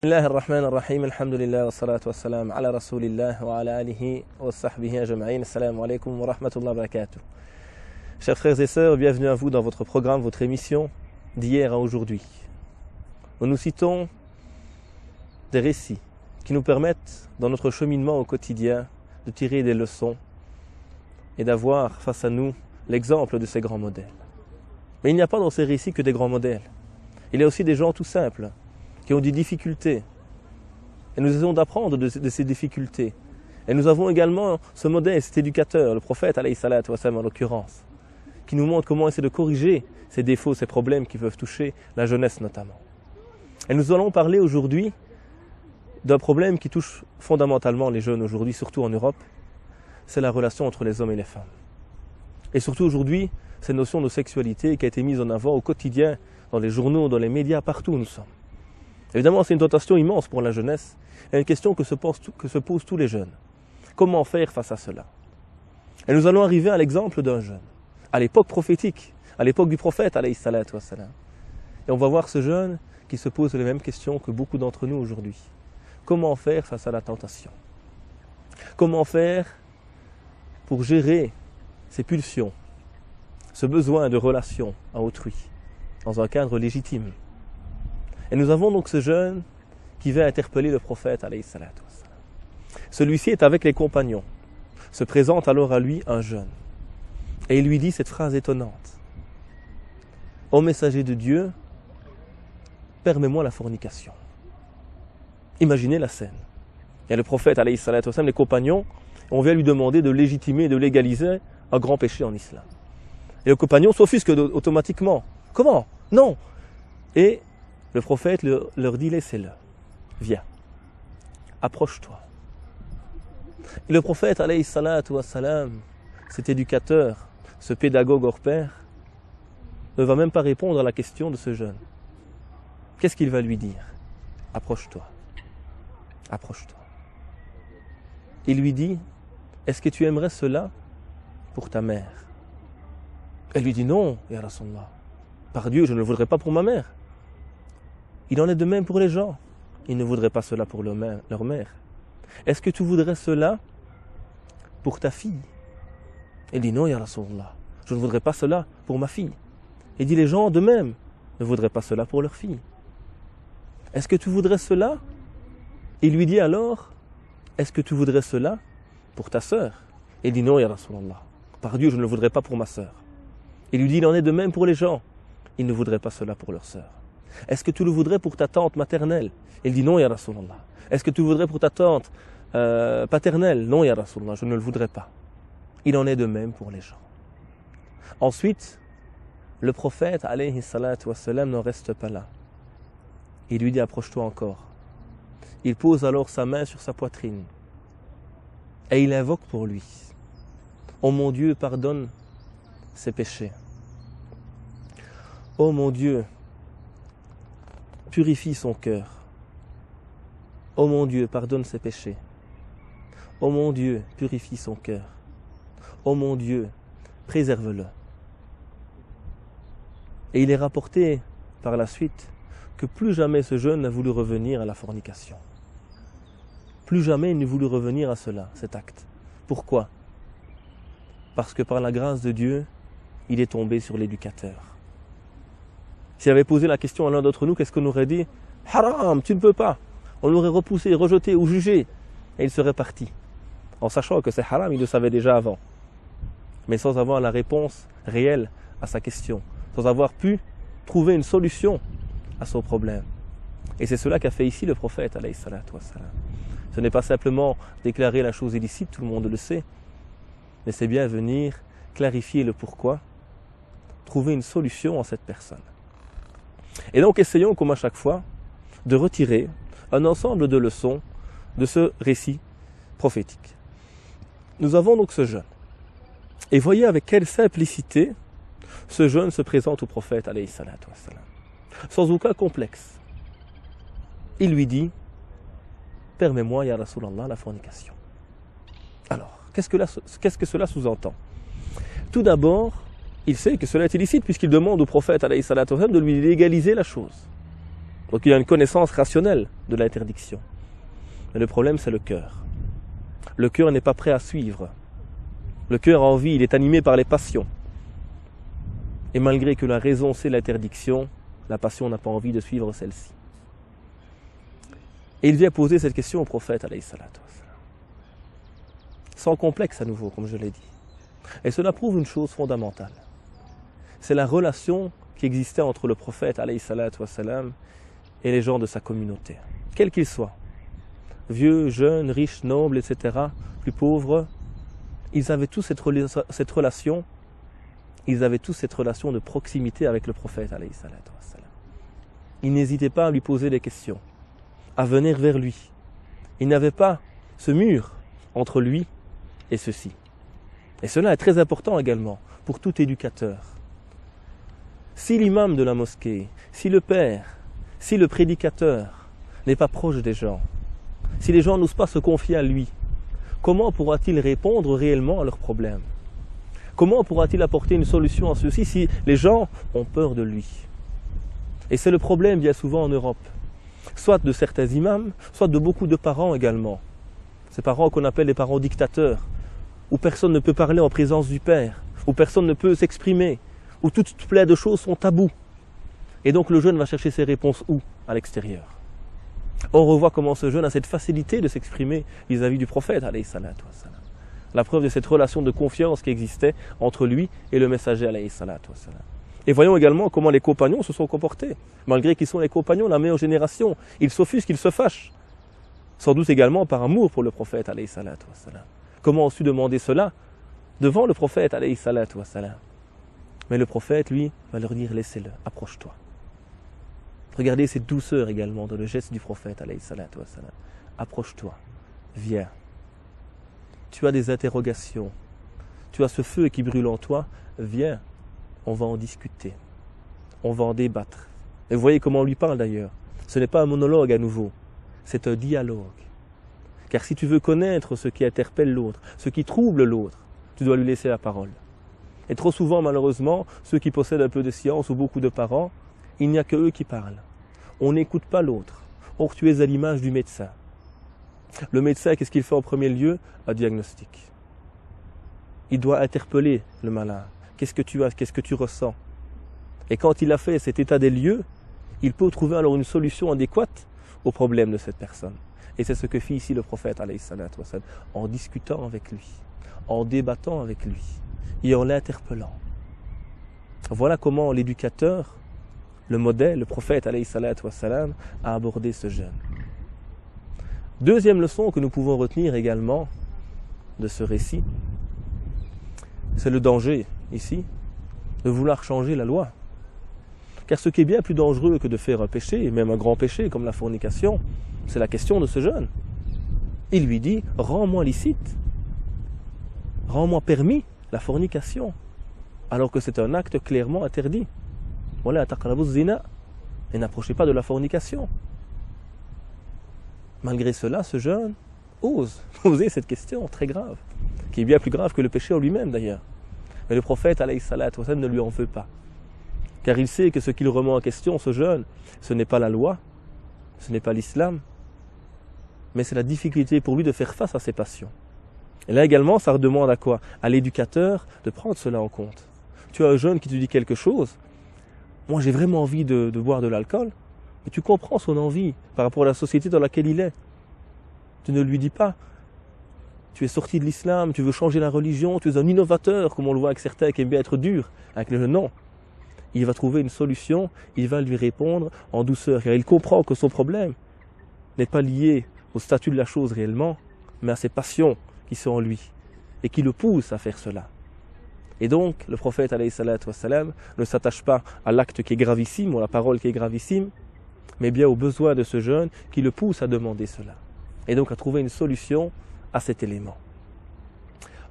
الله الرحمن الرحيم الحمد لله والصلاة والسلام على رسول الله وعلى آله وصحبه أجمعين. Assalamu alaikum wa rahmatullahi wa barakatuh. Chers frères et sœurs, bienvenue à vous dans votre programme, votre émission d'hier à aujourd'hui. Nous citons des récits qui nous permettent, dans notre cheminement au quotidien, de tirer des leçons et d'avoir face à nous l'exemple de ces grands modèles. Mais il n'y a pas dans ces récits que des grands modèles. Il y a aussi des gens tout simples qui ont des difficultés. Et nous essayons d'apprendre de ces difficultés. Et nous avons également ce modèle, cet éducateur, le prophète, alayhi salatu wa salam en l'occurrence, qui nous montre comment essayer de corriger ces défauts, ces problèmes qui peuvent toucher la jeunesse notamment. Et nous allons parler aujourd'hui d'un problème qui touche fondamentalement les jeunes aujourd'hui, surtout en Europe, c'est la relation entre les hommes et les femmes. Et surtout aujourd'hui, cette notion de sexualité qui a été mise en avant au quotidien, dans les journaux, dans les médias, partout où nous sommes. Évidemment, c'est une tentation immense pour la jeunesse et une question que se posent tous les jeunes. Comment faire face à cela? Et nous allons arriver à l'exemple d'un jeune, à l'époque prophétique, à l'époque du prophète, alayhi salatu wa salam. Et on va voir ce jeune qui se pose les mêmes questions que beaucoup d'entre nous aujourd'hui. Comment faire face à la tentation? Comment faire pour gérer ces pulsions, ce besoin de relation à autrui, dans un cadre légitime? Et nous avons donc ce jeune qui va interpeller le prophète, alayhi salatu wa salam. Celui-ci est avec les compagnons, se présente alors à lui un jeune, et il lui dit cette phrase étonnante. Ô messager de Dieu, permets-moi la fornication. Imaginez la scène. Il y a le prophète, alayhi salatu wa salam, les compagnons, on vient lui demander de légitimer, de légaliser un grand péché en islam. Et le compagnon s'offusque automatiquement. Comment? Non. Et le prophète leur dit, laissez-le, viens, approche-toi. Et le prophète, alayhi salatu wa salam, cet éducateur, ce pédagogue hors pair, ne va même pas répondre à la question de ce jeune. Qu'est-ce qu'il va lui dire? Approche-toi, approche-toi. Il lui dit, est-ce que tu aimerais cela pour ta mère? Elle lui dit, non, ya Rasulallah, par Dieu, je ne le voudrais pas pour ma mère. Il en est de même pour les gens. Ils ne voudraient pas cela pour leur mère. Est-ce que tu voudrais cela pour ta fille? Il dit non, ya Rasulallah, je ne voudrais pas cela pour ma fille. Il dit les gens de même ne voudraient pas cela pour leur fille. Est-ce que tu voudrais cela? Il lui dit alors, est-ce que tu voudrais cela pour ta sœur? Il dit non, ya Rasulallah, par Dieu, je ne le voudrais pas pour ma sœur. Il lui dit il en est de même pour les gens. Ils ne voudraient pas cela pour leur sœur. Est-ce que tu le voudrais pour ta tante maternelle? Il dit non, ya Rasulallah. Est-ce que tu le voudrais pour ta tante paternelle? Non, ya Rasulallah, je ne le voudrais pas. Il en est de même pour les gens. Ensuite, le prophète, alayhi salatu wa salam, n'en reste pas là. Il lui dit approche-toi encore. Il pose alors sa main sur sa poitrine et il invoque pour lui. Oh mon Dieu, pardonne ses péchés. Oh mon Dieu, purifie son cœur. Oh mon Dieu, pardonne ses péchés. Oh mon Dieu, purifie son cœur. Oh mon Dieu, préserve-le. Et il est rapporté par la suite que plus jamais ce jeune n'a voulu revenir à la fornication. Plus jamais il ne voulut revenir à cela, cet acte. Pourquoi? Parce que par la grâce de Dieu, il est tombé sur l'éducateur. S'il avait posé la question à l'un d'entre nous, qu'est-ce qu'on aurait dit? Haram, tu ne peux pas. On l'aurait repoussé, rejeté ou jugé. Et il serait parti. En sachant que c'est haram, il le savait déjà avant. Mais sans avoir la réponse réelle à sa question. Sans avoir pu trouver une solution à son problème. Et c'est cela qu'a fait ici le prophète, alayhi salatu wa salam. Ce n'est pas simplement déclarer la chose illicite, tout le monde le sait. Mais c'est bien venir clarifier le pourquoi, trouver une solution à cette personne. Et donc essayons, comme à chaque fois, de retirer un ensemble de leçons de ce récit prophétique. Nous avons donc ce jeune. Et voyez avec quelle simplicité ce jeune se présente au prophète, alayhi salatu wa salam. Sans aucun complexe. Il lui dit, permets-moi, ya Rasulallah, la fornication. Alors, qu'est-ce que cela sous-entend? Tout d'abord, il sait que cela est illicite puisqu'il demande au prophète alayhi salatu wa salam de lui légaliser la chose. Donc il y a une connaissance rationnelle de l'interdiction. Mais le problème, c'est le cœur. Le cœur n'est pas prêt à suivre. Le cœur a envie, il est animé par les passions. Et malgré que la raison c'est l'interdiction, la passion n'a pas envie de suivre celle-ci. Et il vient poser cette question au prophète, alayhi salatu wassalam. Sans complexe à nouveau, comme je l'ai dit. Et cela prouve une chose fondamentale. C'est la relation qui existait entre le prophète, alayhi salatu wassalam, et les gens de sa communauté. Quels qu'ils soient, vieux, jeunes, riches, nobles, etc., plus pauvres, ils avaient tous cette relation, de proximité avec le prophète, alayhi salatu wassalam. Ils n'hésitaient pas à lui poser des questions, à venir vers lui. Il n'avait pas ce mur entre lui et ceux-ci. Et cela est très important également pour tout éducateur. Si l'imam de la mosquée, si le père, si le prédicateur n'est pas proche des gens, si les gens n'osent pas se confier à lui, comment pourra-t-il répondre réellement à leurs problèmes? Comment pourra-t-il apporter une solution à ceux-ci si les gens ont peur de lui? Et c'est le problème bien souvent en Europe, soit de certains imams, soit de beaucoup de parents également. Ces parents qu'on appelle les parents dictateurs, où personne ne peut parler en présence du père, où personne ne peut s'exprimer, où toutes plein de choses sont tabous. Et donc le jeune va chercher ses réponses où? À l'extérieur. On revoit comment ce jeune a cette facilité de s'exprimer vis-à-vis du prophète, alayhi salatu wassalam. La preuve de cette relation de confiance qui existait entre lui et le messager, alayhi salatu wassalam. Et voyons également comment les compagnons se sont comportés. Malgré qu'ils sont les compagnons de la meilleure génération, ils s'offusquent, ils se fâchent. Sans doute également par amour pour le prophète, alayhi salatu wassalam. Comment ont-ils demander cela devant le prophète, alayhi salatu wassalam? Mais le prophète, lui, va leur dire, laissez-le, approche-toi. Regardez cette douceur également dans le geste du prophète, alayhi salatu wassalam. Approche-toi, viens. Tu as des interrogations, tu as ce feu qui brûle en toi, viens, on va en discuter, on va en débattre. Et vous voyez comment on lui parle d'ailleurs. Ce n'est pas un monologue à nouveau, c'est un dialogue. Car si tu veux connaître ce qui interpelle l'autre, ce qui trouble l'autre, tu dois lui laisser la parole. Et trop souvent, malheureusement, ceux qui possèdent un peu de science ou beaucoup de parents, il n'y a que eux qui parlent. On n'écoute pas l'autre. Or, tu es à l'image du médecin. Le médecin, qu'est-ce qu'il fait en premier lieu? Un diagnostic. Il doit interpeller le malade. Qu'est-ce que tu as? Qu'est-ce que tu ressens? Et quand il a fait cet état des lieux, il peut trouver alors une solution adéquate au problème de cette personne. Et c'est ce que fit ici le prophète, alayhi salatu wassalam, en discutant avec lui, en débattant avec lui et en l'interpellant. Voilà comment l'éducateur, le modèle, le prophète, alayhi salatu wassalam, a abordé ce jeune. Deuxième leçon que nous pouvons retenir également de ce récit, c'est le danger, ici, de vouloir changer la loi. Car ce qui est bien plus dangereux que de faire un péché, même un grand péché comme la fornication, c'est la question de ce jeune. Il lui dit, rends-moi licite, rends-moi permis la fornication, alors que c'est un acte clairement interdit. Voilà, taqrabu zina, et n'approchez pas de la fornication. Malgré cela, ce jeune ose poser cette question très grave, qui est bien plus grave que le péché en lui-même d'ailleurs. Mais le prophète, alayhi salatu wassalam, ne lui en veut pas. Car il sait que ce qu'il remet en question, ce jeune, ce n'est pas la loi, ce n'est pas l'islam, mais c'est la difficulté pour lui de faire face à ses passions. Et là également, ça demande à quoi? À l'éducateur de prendre cela en compte. Tu as un jeune qui te dit quelque chose, moi j'ai vraiment envie de boire de l'alcool, et tu comprends son envie par rapport à la société dans laquelle il est. Tu ne lui dis pas, tu es sorti de l'islam, tu veux changer la religion, tu es un innovateur, comme on le voit avec certains qui aiment bien être durs avec les jeunes. Non. Il va trouver une solution, il va lui répondre en douceur, car il comprend que son problème n'est pas lié au statut de la chose réellement, mais à ses passions qui sont en lui, et qui le poussent à faire cela. Et donc, le prophète, alayhi salatu wassalam, ne s'attache pas à l'acte qui est gravissime, ou à la parole qui est gravissime, mais bien aux besoins de ce jeune qui le pousse à demander cela. Et donc à trouver une solution à cet élément.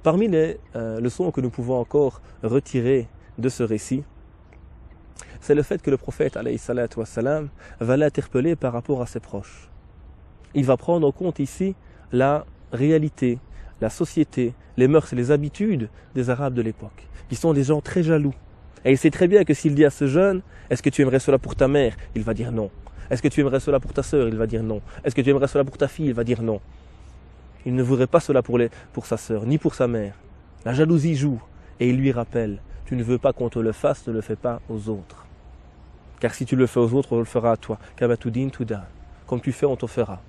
Parmi les leçons que nous pouvons encore retirer de ce récit, c'est le fait que le prophète, alayhi salatu wassalam, va l'interpeller par rapport à ses proches. Il va prendre en compte ici la réalité, la société, les mœurs et les habitudes des Arabes de l'époque, qui sont des gens très jaloux. Et il sait très bien que s'il dit à ce jeune, est-ce que tu aimerais cela pour ta mère? Il va dire non. Est-ce que tu aimerais cela pour ta sœur? Il va dire non. Est-ce que tu aimerais cela pour ta fille? Il va dire non. Il ne voudrait pas cela pour sa sœur, ni pour sa mère. La jalousie joue et il lui rappelle, tu ne veux pas qu'on te le fasse, ne le fais pas aux autres. Car si tu le fais aux autres, on le fera à toi. Comme tu fais, on te fera.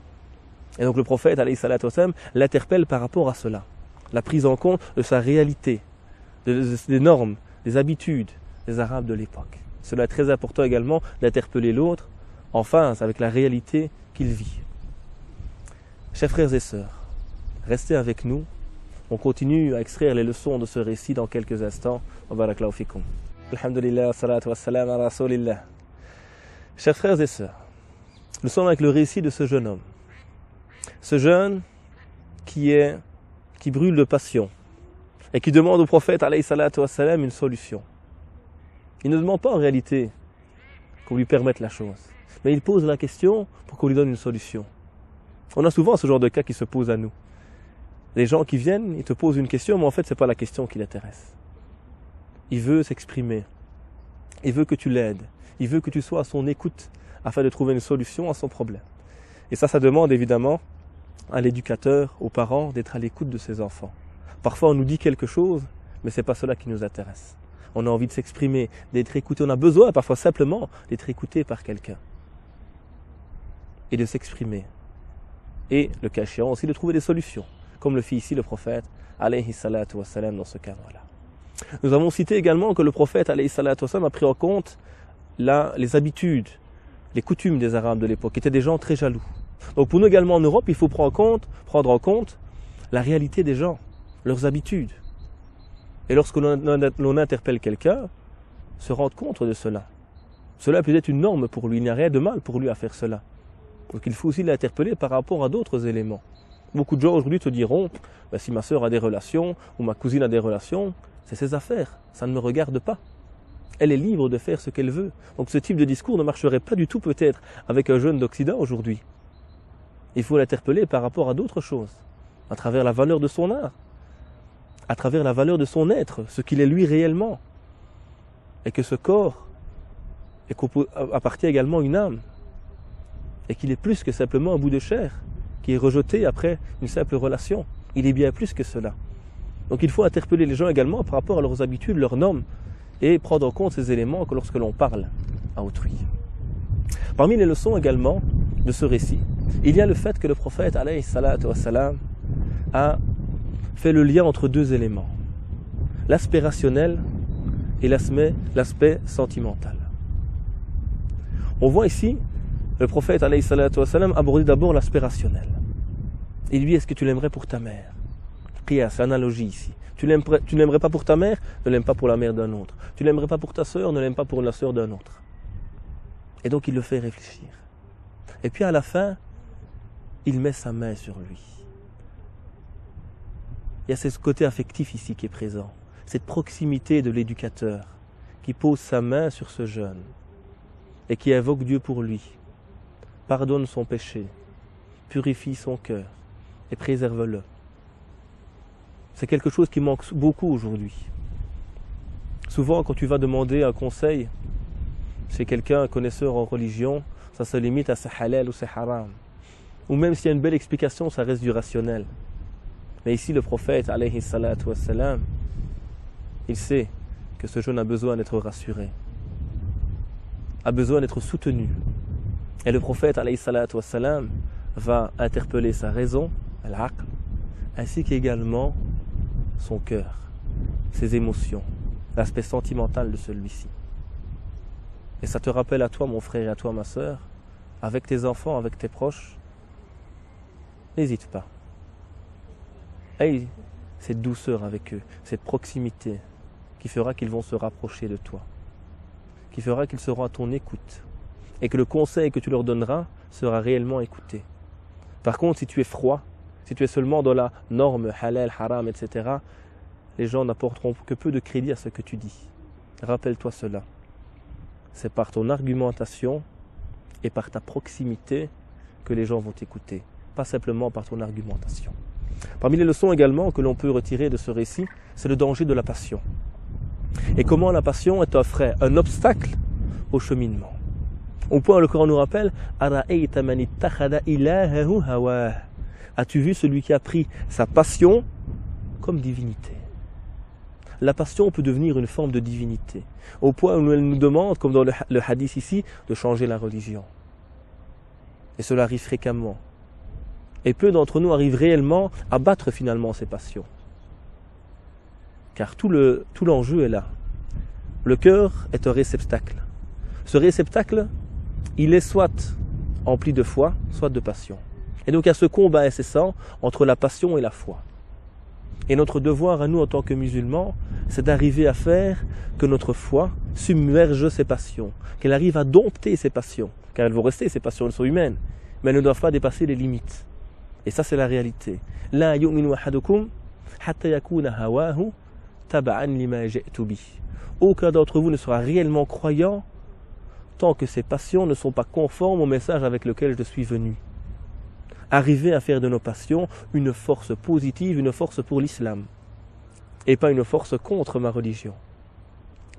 Et donc le prophète, alayhi salatu wassalam, l'interpelle par rapport à cela. La prise en compte de sa réalité, des normes, des habitudes des Arabes de l'époque. Cela est très important également d'interpeller l'autre en phase avec la réalité qu'il vit. Chers frères et sœurs, restez avec nous. On continue à extraire les leçons de ce récit dans quelques instants. Wa barakallahu fikum. Alhamdulillah, salatu wassalam ala rasulillah. Chers frères et sœurs, nous sommes avec le récit de ce jeune homme. Ce jeune qui brûle de passion et qui demande au prophète alayhi salatu wassalam une solution. Il ne demande pas en réalité qu'on lui permette la chose, mais il pose la question pour qu'on lui donne une solution. On a souvent ce genre de cas qui se pose à nous. Les gens qui viennent, ils te posent une question, mais en fait, ce n'est pas la question qui l'intéresse. Il veut s'exprimer. Il veut que tu l'aides. Il veut que tu sois à son écoute afin de trouver une solution à son problème. Et ça demande évidemment à l'éducateur, aux parents, d'être à l'écoute de ses enfants. Parfois, on nous dit quelque chose, mais ce n'est pas cela qui nous intéresse. On a envie de s'exprimer, d'être écouté. On a besoin parfois simplement d'être écouté par quelqu'un. Et de s'exprimer. Et, le cas échéant, aussi de trouver des solutions. Comme le fit ici le prophète, alayhi salatu wassalam, dans ce cadre-là. Nous avons cité également que le prophète, alayhi salatu wassalam, a pris en compte les habitudes, les coutumes des Arabes de l'époque, qui étaient des gens très jaloux. Donc pour nous également en Europe, il faut prendre en compte la réalité des gens, leurs habitudes. Et lorsque l'on interpelle quelqu'un, se rendre compte de cela. Cela peut être une norme pour lui, il n'y a rien de mal pour lui à faire cela. Donc il faut aussi l'interpeller par rapport à d'autres éléments. Beaucoup de gens aujourd'hui te diront, si ma sœur a des relations, ou ma cousine a des relations, c'est ses affaires, ça ne me regarde pas. Elle est libre de faire ce qu'elle veut. Donc ce type de discours ne marcherait pas du tout peut-être avec un jeune d'Occident aujourd'hui. Il faut l'interpeller par rapport à d'autres choses, à travers la valeur de son art, à travers la valeur de son être, ce qu'il est lui réellement. Et que ce corps appartient également à une âme. Et qu'il est plus que simplement un bout de chair, qui est rejeté après une simple relation. Il est bien plus que cela. Donc il faut interpeller les gens également par rapport à leurs habitudes, leurs normes, et prendre en compte ces éléments que lorsque l'on parle à autrui. Parmi les leçons également de ce récit, il y a le fait que le prophète alayhi salatu wassalam a fait le lien entre deux éléments, l'aspect rationnel et l'aspect sentimental. On voit ici le prophète alayhi salatu wassalam aborder d'abord l'aspect rationnel. Il lui dit, est-ce que tu l'aimerais pour ta mère? Qiyas, analogie ici. Tu n'aimerais pas pour ta mère, ne l'aime pas pour la mère d'un autre. Tu n'aimerais pas pour ta sœur, ne l'aime pas pour la sœur d'un autre. Et donc il le fait réfléchir. Et puis à la fin, il met sa main sur lui. Il y a ce côté affectif ici qui est présent. Cette proximité de l'éducateur qui pose sa main sur ce jeune et qui invoque Dieu pour lui. Pardonne son péché, purifie son cœur et préserve-le. C'est quelque chose qui manque beaucoup aujourd'hui. Souvent, quand tu vas demander un conseil chez quelqu'un, un connaisseur en religion, ça se limite à c'est halal ou c'est haram. Ou même s'il y a une belle explication, ça reste du rationnel. Mais ici, le prophète, alayhi salatu wassalam, il sait que ce jeune a besoin d'être rassuré, a besoin d'être soutenu. Et le prophète, alayhi salatu wassalam, va interpeller sa raison, al-aql, ainsi qu'également son cœur, ses émotions, l'aspect sentimental de celui-ci. Et ça te rappelle à toi, mon frère, et à toi, ma sœur, avec tes enfants, avec tes proches, n'hésite pas. Aie cette douceur avec eux, cette proximité qui fera qu'ils vont se rapprocher de toi, qui fera qu'ils seront à ton écoute et que le conseil que tu leur donneras sera réellement écouté. Par contre, si tu es froid, si tu es seulement dans la norme halal, haram, etc., les gens n'apporteront que peu de crédit à ce que tu dis. Rappelle-toi cela. C'est par ton argumentation et par ta proximité que les gens vont t'écouter, pas simplement par ton argumentation. Parmi les leçons également que l'on peut retirer de ce récit, c'est le danger de la passion. Et comment la passion est un frein, un obstacle au cheminement. Au point où le Coran nous rappelle Ara'ayta man ittakhadha ilahahu hawah. As-tu vu celui qui a pris sa passion comme divinité? La passion peut devenir une forme de divinité, au point où elle nous demande, comme dans le hadith ici, de changer la religion. Et cela arrive fréquemment. Et peu d'entre nous arrivent réellement à battre finalement ces passions. Car tout l'enjeu est là. Le cœur est un réceptacle. Ce réceptacle, il est soit empli de foi, soit de passion. Et donc il y a ce combat incessant entre la passion et la foi. Et notre devoir à nous en tant que musulmans, c'est d'arriver à faire que notre foi submerge ses passions, qu'elle arrive à dompter ses passions, car elles vont rester, ces passions, elles sont humaines, mais elles ne doivent pas dépasser les limites. Et ça, c'est la réalité. La yu'minu ahadukum hatta yakuna hawahu taba'an lima ji'tu bi. Aucun d'entre vous ne sera réellement croyant tant que ses passions ne sont pas conformes au message avec lequel je suis venu. Arriver à faire de nos passions une force positive, une force pour l'islam, et pas une force contre ma religion.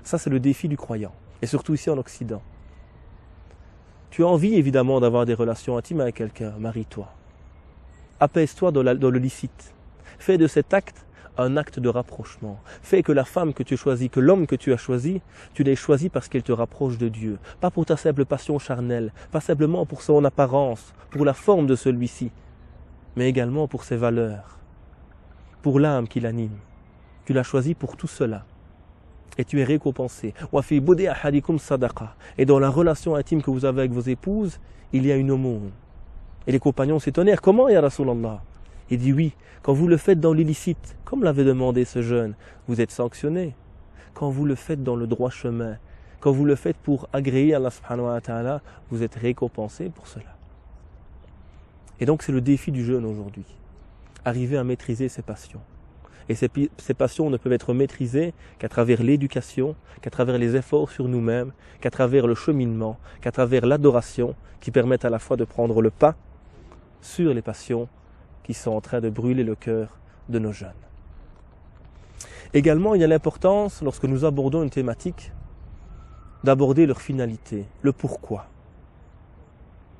Ça, c'est le défi du croyant, et surtout ici en Occident. Tu as envie évidemment d'avoir des relations intimes avec quelqu'un, marie-toi. Apaise-toi dans le licite. Fais de cet acte un acte de rapprochement. Fais que la femme que tu choisis, que l'homme que tu as choisi, tu l'aies choisi parce qu'elle te rapproche de Dieu. Pas pour ta simple passion charnelle, pas simplement pour son apparence, pour la forme de celui-ci, mais également pour ses valeurs, pour l'âme qui l'anime. Tu l'as choisi pour tout cela. Et tu es récompensé. Et dans la relation intime que vous avez avec vos épouses, il y a une aumône. Et les compagnons s'étonnèrent. Comment, ya Rasulallah? Il dit oui, quand vous le faites dans l'illicite, comme l'avait demandé ce jeune, vous êtes sanctionné. Quand vous le faites dans le droit chemin, quand vous le faites pour agréer Allah subhanahu wa ta'ala, vous êtes récompensé pour cela. Et donc c'est le défi du jeune aujourd'hui. Arriver à maîtriser ses passions. Et ces passions ne peuvent être maîtrisées qu'à travers l'éducation, qu'à travers les efforts sur nous-mêmes, qu'à travers le cheminement, qu'à travers l'adoration, qui permettent à la fois de prendre le pas sur les passions qui sont en train de brûler le cœur de nos jeunes. Également, il y a l'importance, lorsque nous abordons une thématique, d'aborder leur finalité, le pourquoi.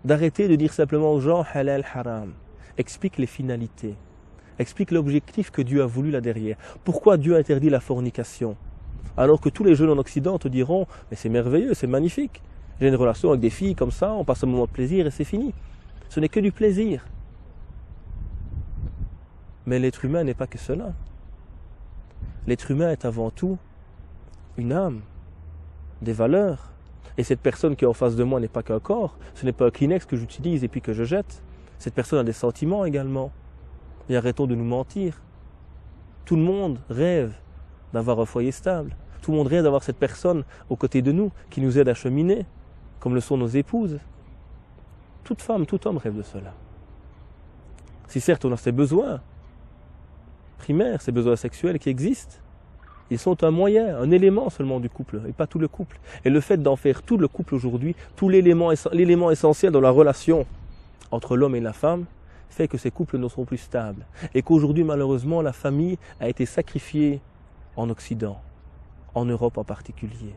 D'arrêter de dire simplement aux gens « halal, haram ». Explique les finalités. Explique l'objectif que Dieu a voulu là derrière. Pourquoi Dieu interdit la fornication? Alors que tous les jeunes en Occident te diront « mais c'est merveilleux, c'est magnifique. J'ai une relation avec des filles comme ça, on passe un moment de plaisir et c'est fini. » Ce n'est que du plaisir. Mais l'être humain n'est pas que cela. L'être humain est avant tout une âme, des valeurs. Et cette personne qui est en face de moi n'est pas qu'un corps. Ce n'est pas un Kleenex que j'utilise et puis que je jette. Cette personne a des sentiments également. Et arrêtons de nous mentir. Tout le monde rêve d'avoir un foyer stable. Tout le monde rêve d'avoir cette personne aux côtés de nous qui nous aide à cheminer, comme le sont nos épouses. Toute femme, tout homme rêve de cela. Si certes on a ses besoins primaires, ces besoins sexuels qui existent, ils sont un moyen, un élément seulement du couple, et pas tout le couple. Et le fait d'en faire tout le couple aujourd'hui, tout l'élément essentiel dans la relation entre l'homme et la femme, fait que ces couples ne sont plus stables. Et qu'aujourd'hui, malheureusement, la famille a été sacrifiée en Occident, en Europe en particulier.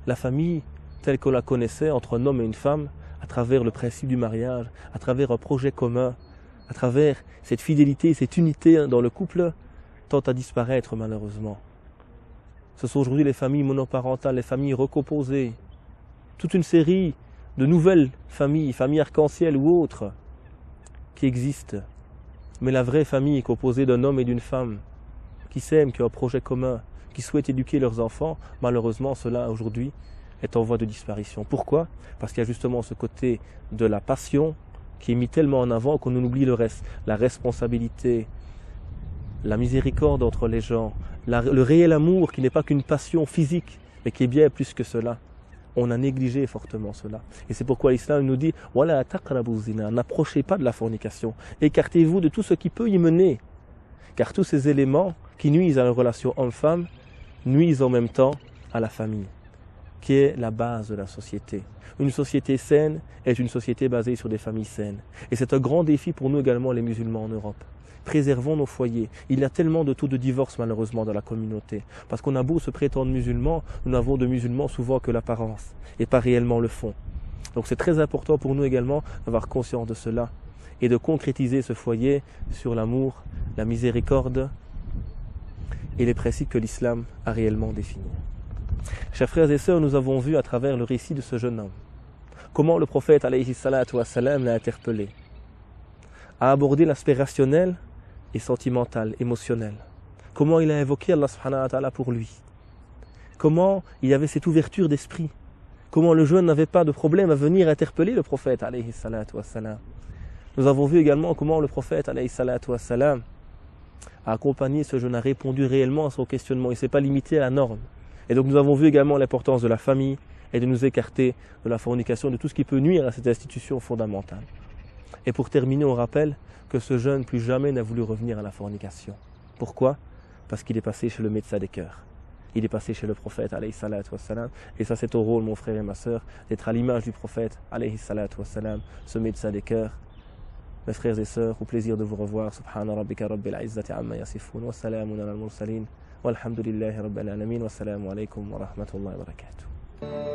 La famille, telle qu'on la connaissait entre un homme et une femme, à travers le principe du mariage, à travers un projet commun, à travers cette fidélité, cette unité dans le couple, tend à disparaître malheureusement. Ce sont aujourd'hui les familles monoparentales, les familles recomposées, toute une série de nouvelles familles, familles arc-en-ciel ou autres, qui existent. Mais la vraie famille est composée d'un homme et d'une femme, qui s'aiment, qui ont un projet commun, qui souhaitent éduquer leurs enfants. Malheureusement, cela aujourd'hui est en voie de disparition. Pourquoi? Parce qu'il y a justement ce côté de la passion, qui est mis tellement en avant qu'on en oublie le reste. La responsabilité, la miséricorde entre les gens, le réel amour qui n'est pas qu'une passion physique, mais qui est bien plus que cela. On a négligé fortement cela. Et c'est pourquoi l'islam nous dit « Wala taqrabu zina » n'approchez pas de la fornication. Écartez-vous de tout ce qui peut y mener. Car tous ces éléments qui nuisent à la relation homme-femme nuisent en même temps à la famille, qui est la base de la société. Une société saine est une société basée sur des familles saines. Et c'est un grand défi pour nous également, les musulmans en Europe. Préservons nos foyers. Il y a tellement de taux de divorce malheureusement dans la communauté. Parce qu'on a beau se prétendre musulmans, nous n'avons de musulmans souvent que l'apparence et pas réellement le fond. Donc c'est très important pour nous également d'avoir conscience de cela et de concrétiser ce foyer sur l'amour, la miséricorde et les principes que l'islam a réellement définis. Chers frères et sœurs, nous avons vu à travers le récit de ce jeune homme comment le prophète alayhi salatu wassalam l'a interpellé, a abordé l'aspect rationnel et sentimental, émotionnel. Comment il a évoqué Allah subhanahu wa ta'ala pour lui. Comment il y avait cette ouverture d'esprit. Comment le jeune n'avait pas de problème à venir interpeller le prophète alayhi salatu wassalam. Nous avons vu également comment le prophète alayhi salatu wassalam a accompagné ce jeune, a répondu réellement à son questionnement. Il ne s'est pas limité à la norme. Et donc nous avons vu également l'importance de la famille et de nous écarter de la fornication, de tout ce qui peut nuire à cette institution fondamentale. Et pour terminer, on rappelle que ce jeune plus jamais n'a voulu revenir à la fornication. Pourquoi? Parce qu'il est passé chez le médecin des cœurs. Il est passé chez le prophète, alayhi salatu wassalam. Et ça, c'est ton rôle, mon frère et ma sœur, d'être à l'image du prophète, alayhi salatu wassalam, ce médecin des cœurs. Mes frères et sœurs, au plaisir de vous revoir. Subhana rabbika rabbil izzati amma yasifun. Wa salamun ala al-mursalin. Walhamdulillahi rabbil alamin. Wassalamu alaykum wa rahmatullahi wa barakatuh.